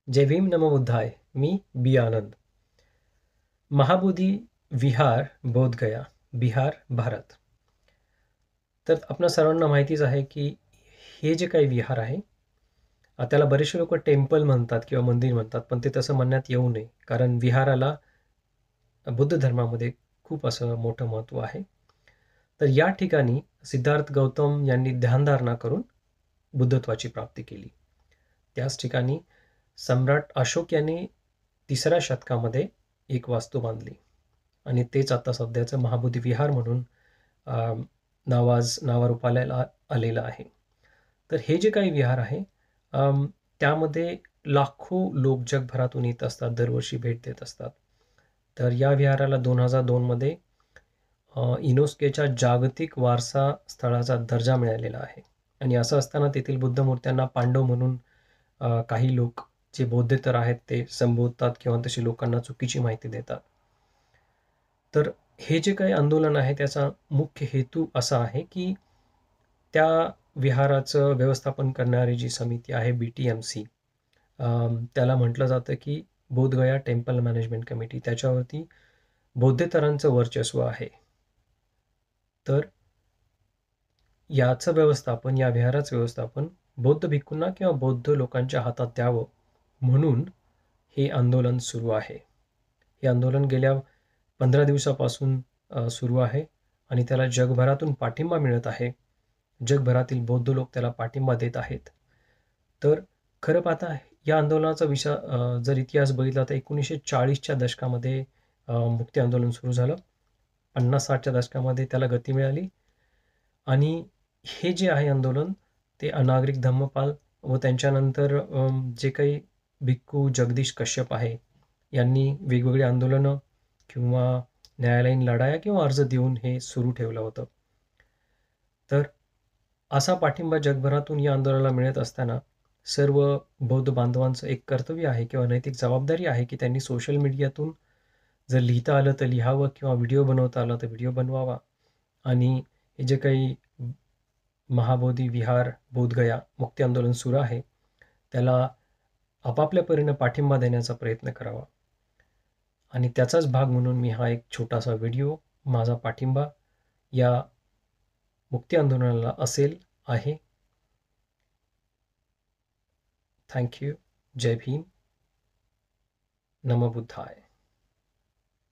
जय भीम नमो बुद्धाय. मी बी आनंद. महाबोधी विहार बोधगया, बिहार, भारत. तर आपणा सर्वांना माहितीच आहे की हे जे काही विहार आहे त्याला बरेचसे लोक टेम्पल म्हणतात किंवा मंदिर म्हणतात, पण ते तसं म्हणण्यात येऊ नये, कारण विहाराला बुद्ध धर्मामध्ये खूप असं मोठं महत्त्व आहे. तर या ठिकाणी सिद्धार्थ गौतम यांनी ध्यानधारणा करून बुद्धत्वाची प्राप्ती केली. त्याच ठिकाणी सम्राट अशोक यांनी 3ऱ्या शतकामध्ये एक वास्तू बांधली आणि तेच आता सध्याचं महाबोधी विहार म्हणून नावारूपाला आलेलं आहे. तर हे जे काही विहार आहे त्यामध्ये लाखो लोक जगभरातून येत असतात, दरवर्षी भेट देत असतात. तर या विहाराला 2002 मध्ये युनेस्कोच्या जागतिक वारसा स्थळाचा दर्जा मिळालेला आहे. आणि असं असताना तेथील बुद्ध मूर्त्यांना पांडव म्हणून काही लोक जे बौद्धेतर आहेत ते संबोधतात किंवा तशी लोकांना चुकीची माहिती देतात. तर हे जे काही आंदोलन आहे त्याचा मुख्य हेतू असा आहे की त्या विहाराचं व्यवस्थापन करणारी जी समिती आहे BTMC, त्याला म्हटलं जातं की बोधगया टेम्पल मॅनेजमेंट कमिटी, त्याच्यावरती बौद्धेतरांचं वर्चस्व आहे. तर याचं व्यवस्थापन, या विहाराचं व्यवस्थापन बौद्ध भिक्खूंना किंवा बौद्ध लोकांच्या हातात द्यावं म्हणून हे आंदोलन सुरू आहे. हे आंदोलन गेल्या 15 दिवसापासून सुरू आहे आणि त्याला जगभरातून पाठिंबा मिळत आहे. जगभरातील बौद्ध लोक त्याला पाठिंबा देत आहेत. तर खरं पाहता या आंदोलनाचा जर इतिहास बघितला तर 1940च्या दशकामध्ये मुक्ती आंदोलन सुरू झालं. 50-60च्या दशकामध्ये त्याला गती मिळाली आणि हे जे आहे आंदोलन ते अनागरिक धम्मपाल व त्यांच्यानंतर जे काही भिक्खू जगदीश कश्यप आहे यांनी वेगवेगळी आंदोलनं किंवा न्यायालयीन लढाया किंवा अर्ज देऊन हे सुरू ठेवलं होतं. तर असा पाठिंबा जगभरातून या आंदोलनाला मिळत असताना सर्व बौद्ध बांधवांचं एक कर्तव्य आहे किंवा नैतिक जबाबदारी आहे की त्यांनी सोशल मीडियातून जर लिहिता आलं तर लिहावं किंवा व्हिडिओ बनवता आला तर व्हिडिओ बनवावा आणि हे जे काही महाबोधी विहार बोधगया मुक्ती आंदोलन सुरू आहे त्याला आपापल्या परीने पाठिंबा देण्याचा प्रयत्न करावा. आणि त्याचाच भाग म्हणून मी हा एक छोटासा व्हिडिओ, माझा पाठिंबा या मुक्ती आंदोलनाला असेल आहे. थँक्यू. जय भीम. नमो बुद्धाय.